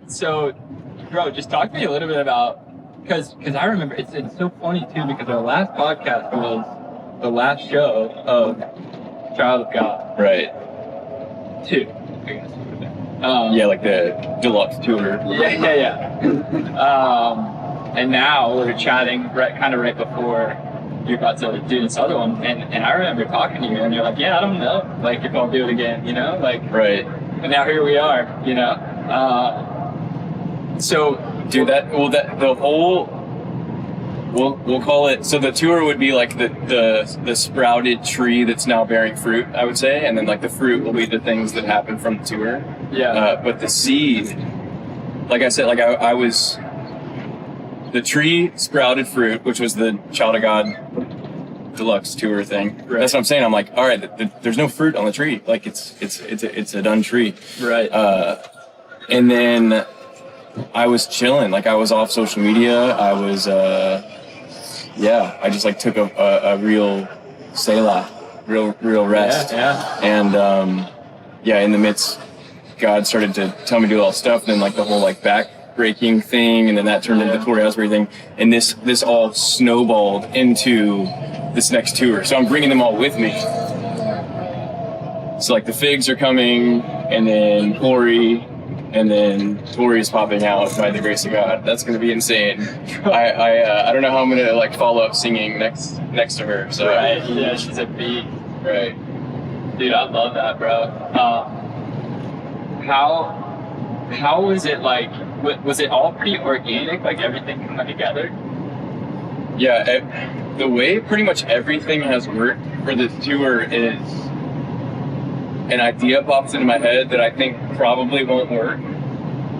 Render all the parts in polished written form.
So, bro, just talk to me a little bit about, because I remember it's so funny too, because our last podcast was the last show of Child of God. Right. 2, I guess. Yeah, like the deluxe tour. Yeah. And now we're chatting right before you're about to do this other one, and I remember talking to you, and you're like, yeah, I don't know, like, if I'll do it again, you know, like, right. And now here we are, you know. So, dude, the whole, we'll call it. So the tour would be like the sprouted tree that's now bearing fruit, I would say, and then like the fruit will be the things that happen from the tour. Yeah. But the seed, like I said, like I was. The tree sprouted fruit, which was the Child of God deluxe tour thing. Right. That's what I'm saying. I'm like, all right, there's no fruit on the tree. Like it's a done tree. Right. And then I was chilling. Like I was off social media. I was, I just like took a real Selah, real rest. Yeah. And in the midst, God started to tell me to do all stuff. And then like the whole like back-breaking thing, and then that turned into Courthouse everything, and this all snowballed into this next tour. So I'm bringing them all with me. So like the Figs are coming, and then Corey, and then Tori's popping out by the grace of God. That's going to be insane. I don't know how I'm going to like follow up singing next to her. So right, yeah, she's a beat. Right, dude, I love that, bro. How was it like? Was it all pretty organic, like everything coming together? Yeah, the way pretty much everything has worked for this tour is an idea pops into my head that I think probably won't work,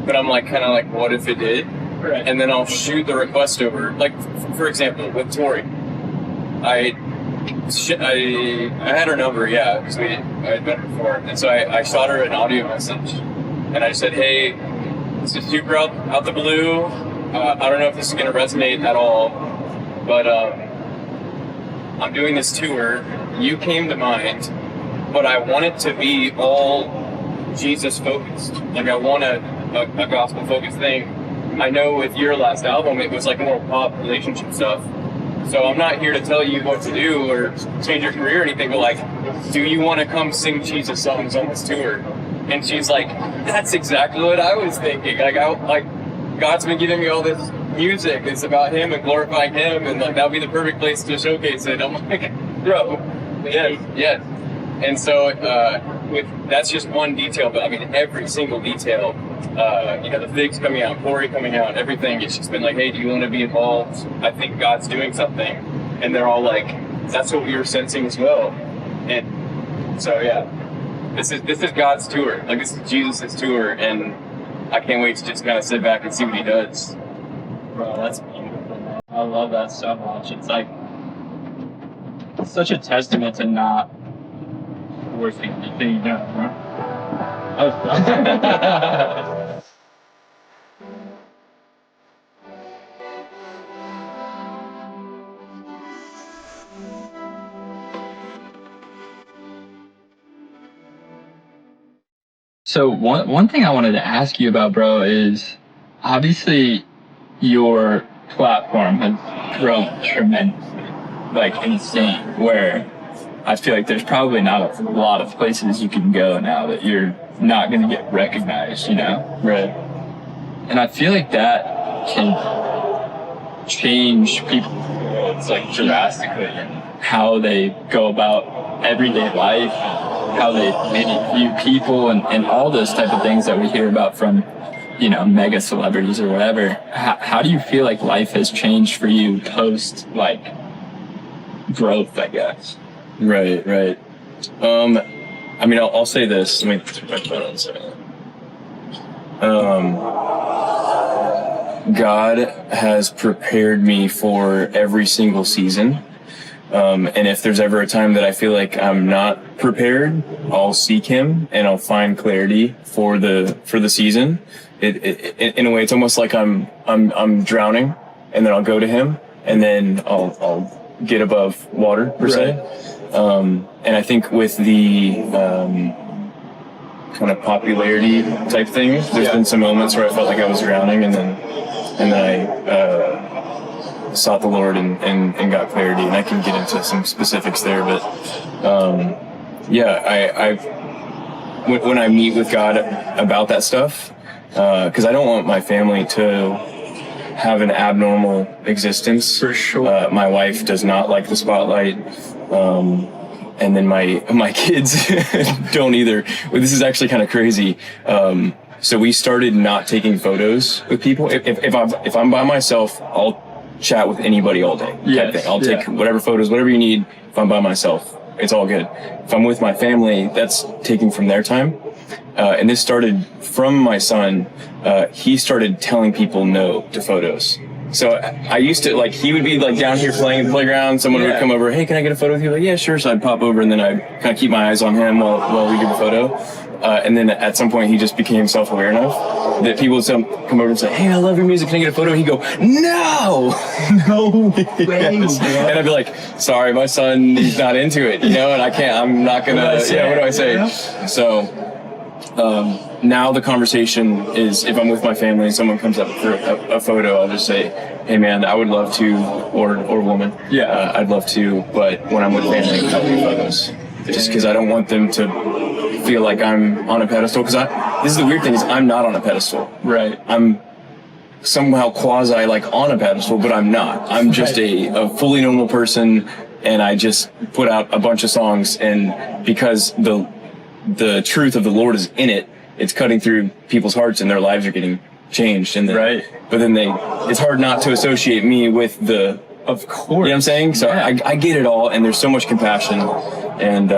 but I'm like kind of like, what if it did? Right. And then I'll shoot the request over. Like for example, with Tori, I had her number, yeah, because I had met her before, and so I shot her an audio message, and I said, hey, this is super out the blue. I don't know if this is going to resonate at all, but I'm doing this tour. You came to mind, but I want it to be all Jesus focused. Like I want a gospel focused thing. I know with your last album, it was like more pop relationship stuff. So I'm not here to tell you what to do or change your career or anything, but like, do you want to come sing Jesus songs on this tour? And she's like, that's exactly what I was thinking. Like, God's been giving me all this music. It's about Him and glorifying Him, and like that'll be the perfect place to showcase it. I'm like, bro, yes. And so, that's just one detail, but I mean, every single detail. The Figs coming out, Corey coming out, everything. It's just been like, hey, do you want to be involved? I think God's doing something, and they're all like, that's what we were sensing as well. And so, yeah. This is God's tour. Like, this is Jesus' tour, and I can't wait to just kind of sit back and see what He does. Bro, that's beautiful, man. I love that so much. It's like, it's such a testament to not forcing anything you don't, bro. So one thing I wanted to ask you about, bro, is obviously your platform has grown tremendously, like insane, where I feel like there's probably not a lot of places you can go now that you're not going to get recognized, you know? Right. And I feel like that can change people's worlds like drastically, and how they go about everyday life, how they maybe view people, and all those type of things that we hear about from, mega celebrities or whatever. How do you feel like life has changed for you post like growth, I guess? Right. I mean, I'll say this. Let me put my phone on a second. God has prepared me for every single season. And if there's ever a time that I feel like I'm not prepared, I'll seek Him and I'll find clarity for the season. It in a way, it's almost like I'm drowning, and then I'll go to Him, and then I'll get above water per se. And I think with the kind of popularity type thing. There's been some moments where I felt like I was drowning, and then I sought the Lord and got clarity, and I can get into some specifics there, but when I meet with God about that stuff, because I don't want my family to have an abnormal existence. For sure. My wife does not like the spotlight, and then my kids don't either. Well, this is actually kind of crazy. So we started not taking photos with people. If I'm by myself, I'll chat with anybody all day. Yes. I'll take whatever photos, whatever you need. If I'm by myself, it's all good. If I'm with my family, that's taking from their time. And this started from my son. He started telling people no to photos. So I used to, like, he would be like down here playing in the playground. Someone would come over, hey, can I get a photo with you? Like, yeah, sure. So I'd pop over, and then I'd kind of keep my eyes on him while we did the photo. And then at some point, he just became self-aware enough that people would come over and say, hey, I love your music. Can I get a photo? He'd go, no way. Yes. And I'd be like, sorry, my son, he's not into it, and I'm not going to, what do I say? Yeah. So now the conversation is, if I'm with my family and someone comes up for a photo, I'll just say, hey man, I would love to, or woman, I'd love to, but when I'm with family, I'll do photos. Just because I don't want them to feel like I'm on a pedestal. Because this is the weird thing, is I'm not on a pedestal. Right. I'm somehow quasi like on a pedestal, but I'm not. I'm just a fully normal person, and I just put out a bunch of songs, and because the truth of the Lord is in it, it's cutting through people's hearts, and their lives are getting changed. And then, but then it's hard not to associate me with the. Of course. You know what I'm saying? So I get it all, and there's so much compassion, and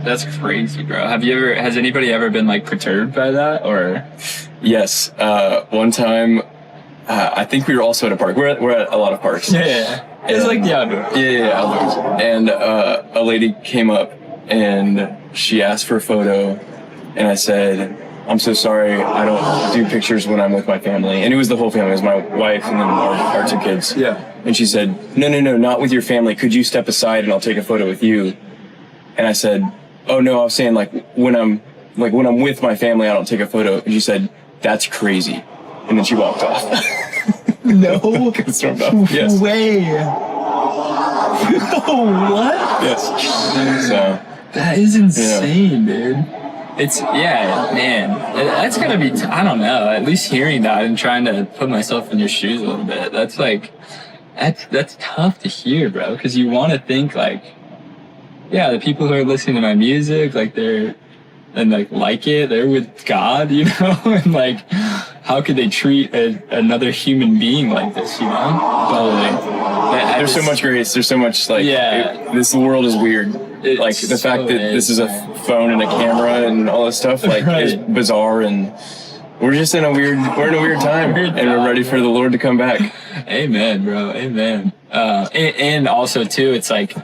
That's crazy, bro. Has anybody ever been like perturbed by that, or? Yes. One time, I think we were also at a park. We're at a lot of parks. Yeah. It's like the outdoors. Yeah, outdoors. And a lady came up, and she asked for a photo, and I said, I'm so sorry, I don't do pictures when I'm with my family. And it was the whole family. It was my wife and then our two kids. Yeah. And she said, no, not with your family. Could you step aside and I'll take a photo with you? And I said, oh no, I was saying when I'm with my family, I don't take a photo. And she said, that's crazy. And then she walked off. No stormed off. Yes. Way. What? Yes. So that is insane, dude. It's, man, that's gonna be, I don't know, at least hearing that and trying to put myself in your shoes a little bit, that's like, that's tough to hear, bro, because you want to think like, the people who are listening to my music, like they're with God, and like, how could they treat another human being like this, Totally. There's so much grace, there's so much, this world is weird. The fact that this is a phone and a camera and all this stuff, is bizarre, and we're just in a weird time, and we're ready for the Lord to come back. Amen, bro. Amen. And also too, it's like,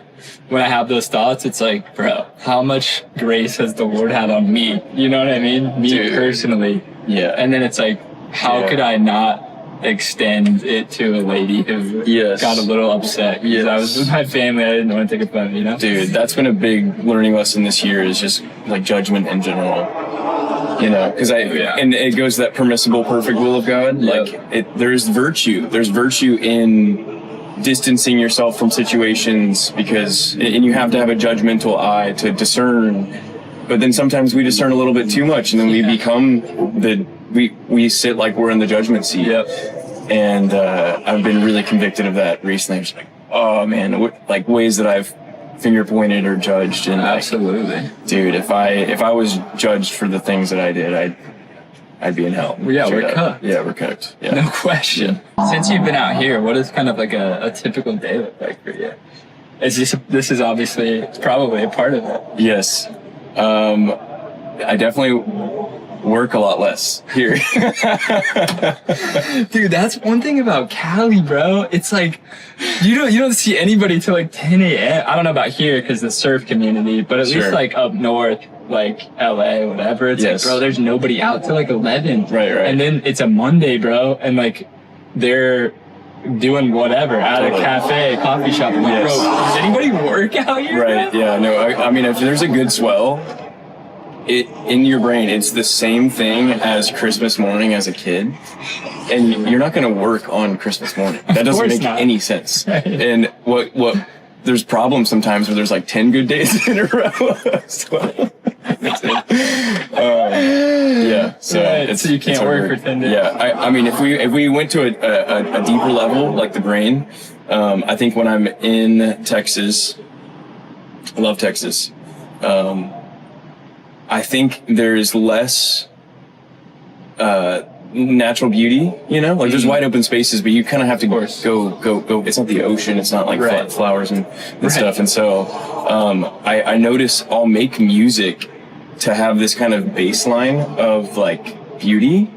when I have those thoughts, it's like, bro, how much grace has the Lord had on me? You know what I mean? Me personally. Yeah. And then it's like, how could I not extend it to a lady who got a little upset because I was with my family, I didn't want to take a photo, Dude, that's been a big learning lesson this year, is just like judgment in general. Because and it goes to that permissible, perfect will of God. There's virtue in distancing yourself from situations, and you have to have a judgmental eye to discern. But then sometimes we discern a little bit too much, and then we become we sit like we're in the judgment seat. Yep. And I've been really convicted of that recently. I'm just like, oh man, ways that I've finger pointed or judged. And absolutely, dude, if I was judged for the things that I did, I'd be in hell. Yeah, we're cooked. Yeah, we're cooked. Yeah. No question. Since you've been out here, what does kind of like a typical day look like for you? This is obviously probably a part of it. Yes. I definitely work a lot less here. Dude, that's one thing about Cali, bro. It's like, you don't see anybody till like 10 a.m. I don't know about here because the surf community, but at least like up north, like LA, whatever. It's like, bro, there's nobody out till like 11. Right. And then it's a Monday, bro. And like, they're doing whatever at a cafe, coffee shop. I'm like, bro, does anybody work out here? Right. Bro? Yeah. No, I mean, if there's a good swell, in your brain, it's the same thing as Christmas morning as a kid. And you're not going to work on Christmas morning. That doesn't make any sense. Right. And what there's problems sometimes where there's like 10 good days in a row. Yeah. So you can't work for 10 days. Yeah. I mean, if we went to a deeper level, like the brain, I think when I'm in Texas, I love Texas. I think there's less natural beauty, you know, like there's wide open spaces, but you kind of have to go. It's not the ocean. It's not like flowers and stuff. And so I notice I'll make music to have this kind of baseline of like beauty.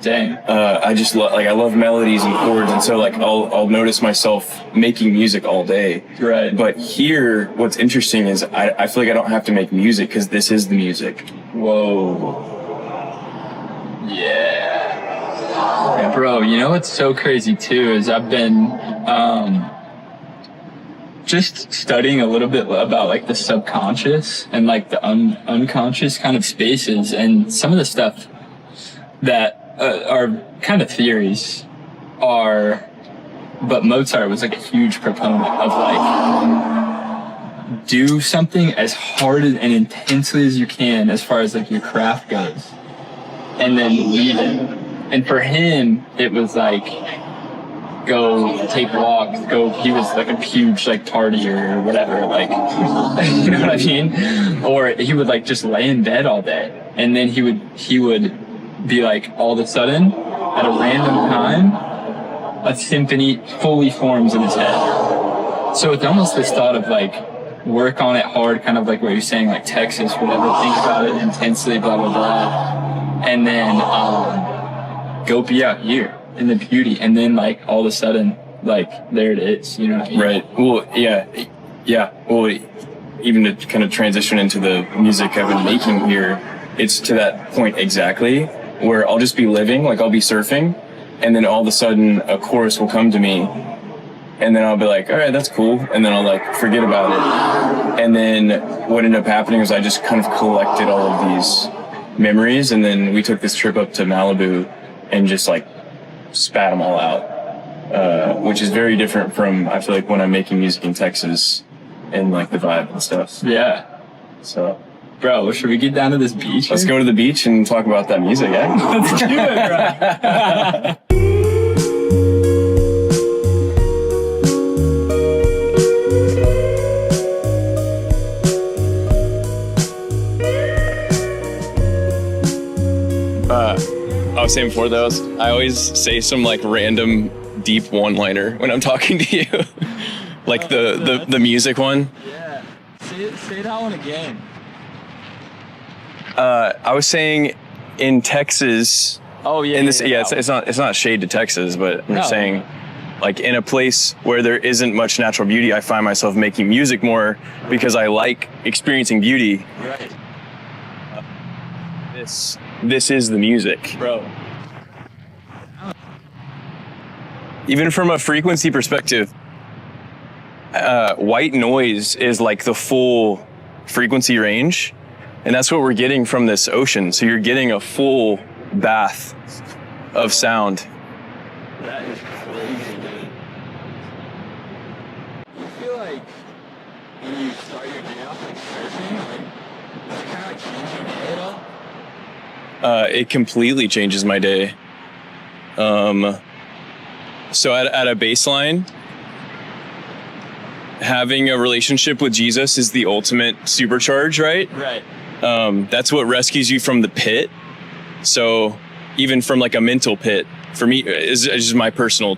Dang. I just I love melodies and chords, and so like I'll notice myself making music all day. Right. But here, what's interesting is I feel like I don't have to make music because this is the music. Whoa. Yeah. Bro, you know what's so crazy too is I've been just studying a little bit about like the subconscious and like the unconscious kind of spaces, and some of the stuff that are kind of theories but Mozart was like a huge proponent of like do something as hard and intensely as you can as far as like your craft goes, and then leave it. And for him, it was like go take walks, he was like a huge like partier or whatever, like you know what I mean? Or he would like just lay in bed all day, and then he would be like, all of a sudden, at a random time, a symphony fully forms in his head. So it's almost this thought of like, work on it hard, kind of like what you're saying, like Texas, whatever, think about it intensely, blah, blah, blah. And then go be out here in the beauty. And then like, all of a sudden, like, there it is, you know what I mean? Right. Well, yeah. Well, even to kind of transition into the music I've been making here, it's to that point exactly, where I'll just be living, like I'll be surfing, and then all of a sudden a chorus will come to me, and then I'll be like, all right, that's cool, and then I'll like forget about it. And then what ended up happening was I just kind of collected all of these memories, and then we took this trip up to Malibu and just like spat them all out, which is very different from, I feel like, when I'm making music in Texas and like the vibe and stuff. Yeah. So... Bro, should we get down to this beach? Let's go to the beach and talk about that music, eh? Let's do it, bro. I was saying before those, I always say some like random deep one-liner when I'm talking to you. Like the music one. Yeah. Say that one again. I was saying in Texas. Oh yeah. It's not shade to Texas, but I'm saying like in a place where there isn't much natural beauty, I find myself making music more because I like experiencing beauty. Right. This is the music, bro. Even from a frequency perspective, white noise is like the full frequency range. And that's what we're getting from this ocean. So you're getting a full bath of sound. That is crazy. You feel like when you start your day off like surfing, like, does it kind of like change your day at all? It completely changes my day. So at a baseline, having a relationship with Jesus is the ultimate supercharge, right? Right. That's what rescues you from the pit. So even from like a mental pit, for me, is just my personal,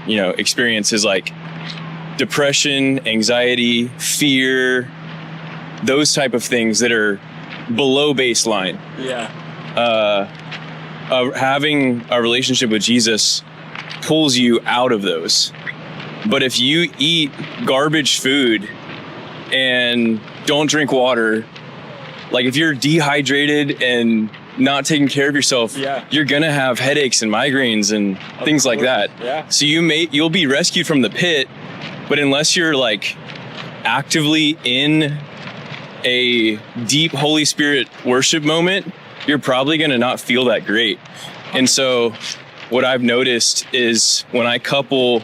experience is like depression, anxiety, fear, those type of things that are below baseline. Yeah. Having a relationship with Jesus pulls you out of those. But if you eat garbage food and don't drink water, like if you're dehydrated and not taking care of yourself, you're gonna have headaches and migraines and things like that. Yeah. So you'll be rescued from the pit, but unless you're like actively in a deep Holy Spirit worship moment, you're probably going to not feel that great. And so what I've noticed is when I couple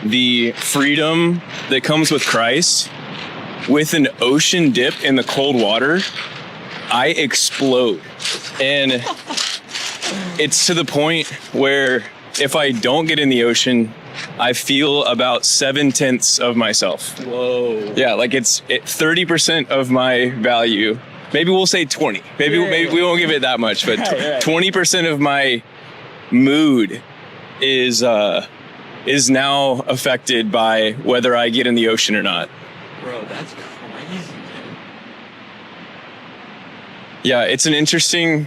the freedom that comes with Christ with an ocean dip in the cold water, I explode. And it's to the point where if I don't get in the ocean, I feel about 7/10 of myself. Whoa. Yeah, like it's 30% of my value. Maybe we'll say 20. Maybe we won't give it that much, but 20% of my mood is now affected by whether I get in the ocean or not. Bro, that's crazy. Yeah, it's an interesting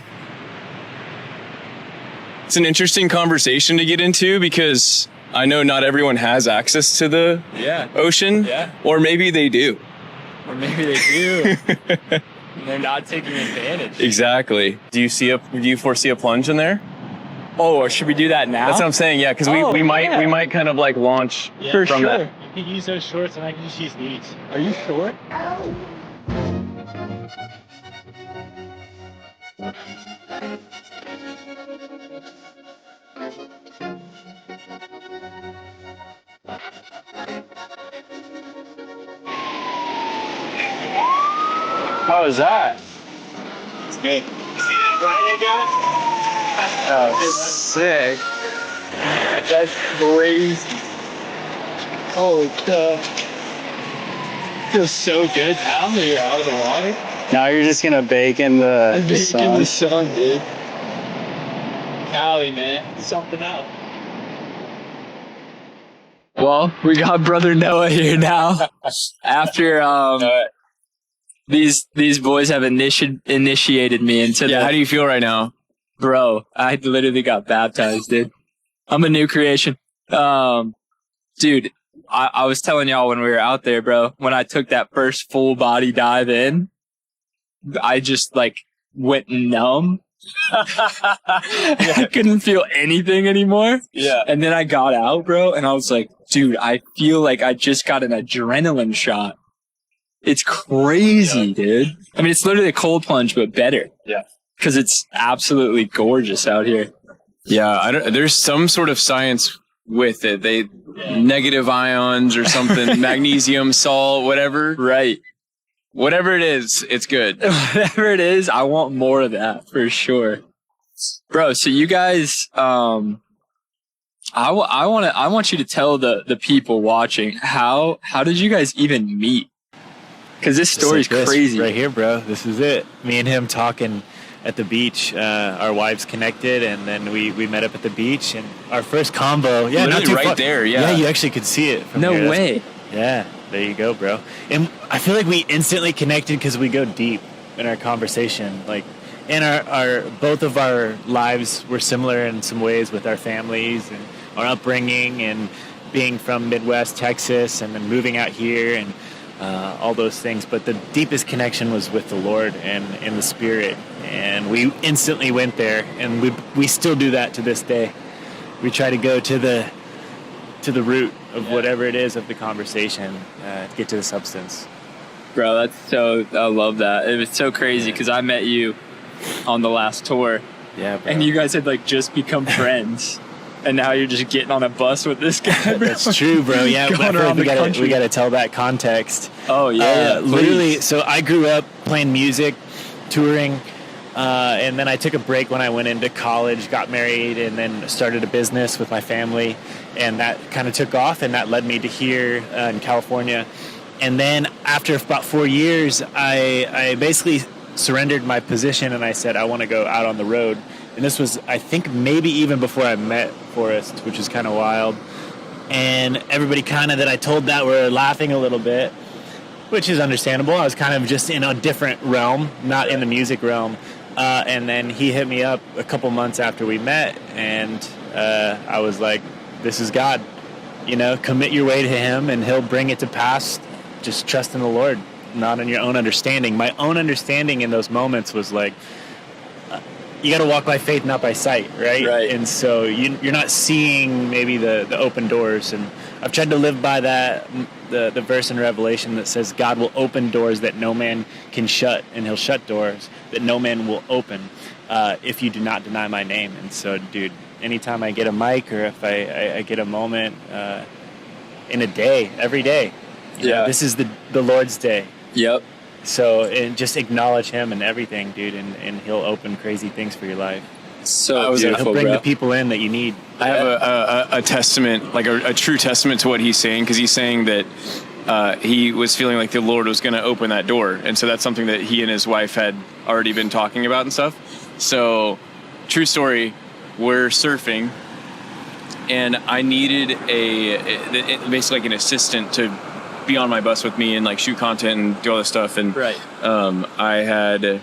conversation to get into because I know not everyone has access to the ocean. Yeah. Or maybe they do. Or maybe they do. And they're not taking advantage. Exactly. Do you foresee a plunge in there? Oh, or should we do that now? That's what I'm saying. Yeah, because we might kind of like launch For from sure. that. You can use those shorts and I can just use these. Are you sure? How was that? It's good. Right, Oh, it's sick. That's crazy. Holy cow. Feels so good now that you're out of the water. Now you're just gonna bake in the Bake in the sun, dude. Cali, man. Something else. Well, we got brother Noah here now. After these boys have initiated me into Yeah, how do you feel right now? Bro, I literally got baptized, dude. I'm a new creation. Dude, I was telling y'all when we were out there, bro, when I took that first full body dive in, I just like went numb. I couldn't feel anything anymore. Yeah. And then I got out, bro, and I was like, dude, I feel like I just got an adrenaline shot. It's crazy, dude. I mean, it's literally a cold plunge, but better. Yeah. Because it's absolutely gorgeous out here. Yeah, there's some sort of science with it. Negative ions or something, magnesium, salt, whatever. Right. Whatever it is, it's good. Whatever it is, I want more of that for sure. Bro, so you guys, I want you to tell the people watching how did you guys even meet? Because this story's crazy. Right here, bro. This is it. Me and him talking at the beach. Our wives connected, and then we met up at the beach. And our first combo, yeah, Literally not too right far. there, yeah. Yeah, you actually could see it. From No here. way. Yeah, there you go, bro. And I feel like we instantly connected because we go deep in our conversation. Like, and our both of our lives were similar in some ways with our families and our upbringing and being from Midwest Texas and then moving out here and all those things. But the deepest connection was with the Lord and in the Spirit. And we instantly went there, and we still do that to this day. We try to go to the root of whatever it is of the conversation, get to the substance. Bro, I love that. It was so crazy because I met you on the last tour. Yeah, bro. And you guys had like just become friends. And now you're just getting on a bus with this guy, bro. That's true, bro. Yeah, Going around the country. we gotta tell that context. Oh, yeah. Literally, so I grew up playing music, touring, and then I took a break when I went into college, got married, and then started a business with my family. And that kind of took off, and that led me to here in California. And then after about 4 years, I basically surrendered my position, and I said, I want to go out on the road. And this was, I think, maybe even before I met Forrest, which is kind of wild. And everybody kind of that I told that were laughing a little bit, which is understandable. I was kind of just in a different realm, not in the music realm. And then he hit me up a couple months after we met, and I was like, this is God. You know, commit your way to him, and he'll bring it to pass. Just trust in the Lord, not in your own understanding. My own understanding in those moments was like, you got to walk by faith, not by sight, right? Right. And so you're not seeing maybe the open doors. And I've tried to live by that, the verse in Revelation that says God will open doors that no man can shut, and he'll shut doors that no man will open if you do not deny my name. And so, dude, anytime I get a mic or if I get a moment in a day, every day, you know, this is the Lord's day. Yep. So, and just acknowledge him and everything, dude, and he'll open crazy things for your life. So He'll bring the people in that you need. I have a testament, like a true testament to what he's saying, because he's saying that he was feeling like the Lord was going to open that door. And so that's something that he and his wife had already been talking about and stuff. So, true story, we're surfing, and I needed basically like an assistant to be on my bus with me and like shoot content and do all this stuff. And I had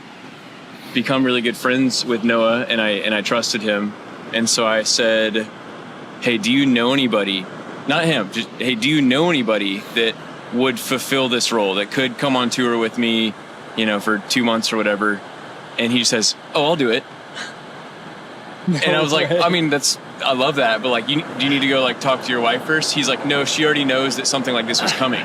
become really good friends with Noah, and I trusted him. And so I said, hey, do you know anybody, not him, just, hey, do you know anybody that would fulfill this role, that could come on tour with me, you know, for 2 months or whatever? And he says, oh, I'll do it. And I was like, I mean, I love that, but like, do you need to go like talk to your wife first? He's like, no, she already knows that something like this was coming.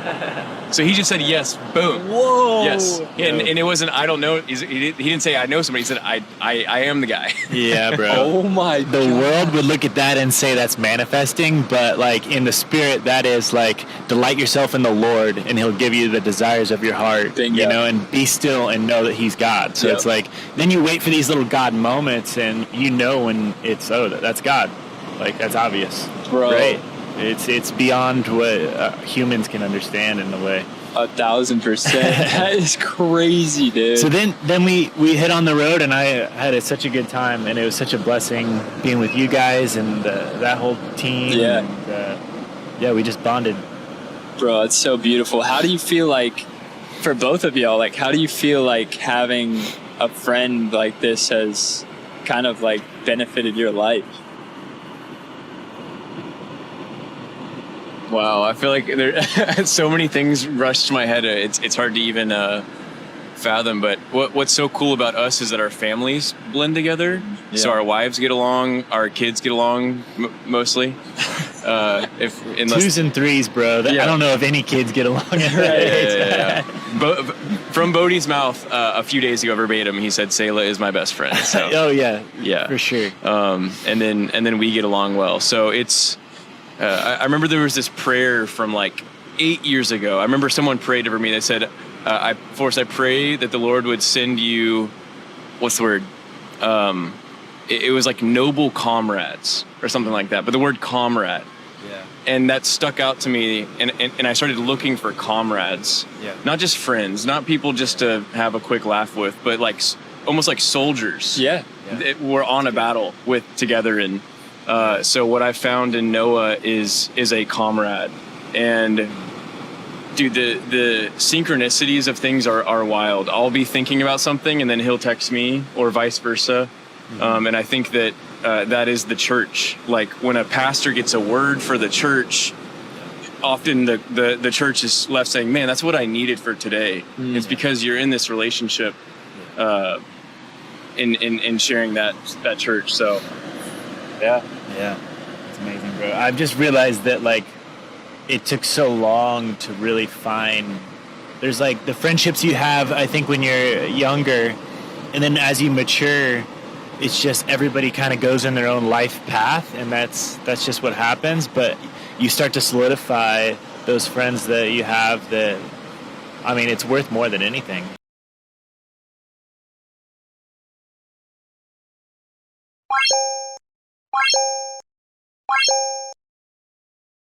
So he just said yes, boom. Whoa. Yes. And it wasn't, I don't know. He didn't say I know somebody. He said, I am the guy. Yeah, bro. Oh my God. The world would look at that and say that's manifesting, but like in the spirit, that is like delight yourself in the Lord and he'll give you the desires of your heart. Bingo. You know, and be still and know that he's God. So it's like, then you wait for these little God moments and you know when it's, oh, that's God. Like, that's obvious. Bro. Right? It's beyond what humans can understand in a way. 1,000%. That is crazy, dude. So then we hit on the road, and I had such a good time, and it was such a blessing being with you guys and that whole team. Yeah. And, we just bonded. Bro, it's so beautiful. How do you feel like, for both of y'all, like, how do you feel like having a friend like this has kind of like benefited your life? Wow, I feel like there so many things rush to my head. It's hard to even fathom. But what's so cool about us is that our families blend together. Yeah. So our wives get along, our kids get along mostly. Unless, 2s and 3s, bro. I don't know if any kids get along at that age. From Bodie's mouth a few days ago, verbatim, he said, "Selah is my best friend." So, oh yeah, for sure. And then we get along well. So it's. I remember there was this prayer from like 8 years ago. I remember someone prayed over me. They said, Forrest, I pray that the Lord would send you, what's the word? It was like noble comrades or something like that. But the word comrade. Yeah. And that stuck out to me. And I started looking for comrades. Yeah. Not just friends, not people just to have a quick laugh with, but like almost like soldiers. Yeah. That we're on a battle with together. And so what I found in Noah is a comrade. And dude, the synchronicities of things are wild. I'll be thinking about something and then he'll text me, or vice versa. Mm-hmm. And I think that that is the church. Like when a pastor gets a word for the church, often the church is left saying, man, that's what I needed for today. Mm-hmm. It's because you're in this relationship in sharing that church. So yeah, it's amazing, bro. I've just realized that like it took so long to really find. There's like the friendships you have, I think, when you're younger, and then as you mature, it's just everybody kind of goes in their own life path, and that's just what happens. But you start to solidify those friends that you have. That, I mean, it's worth more than anything.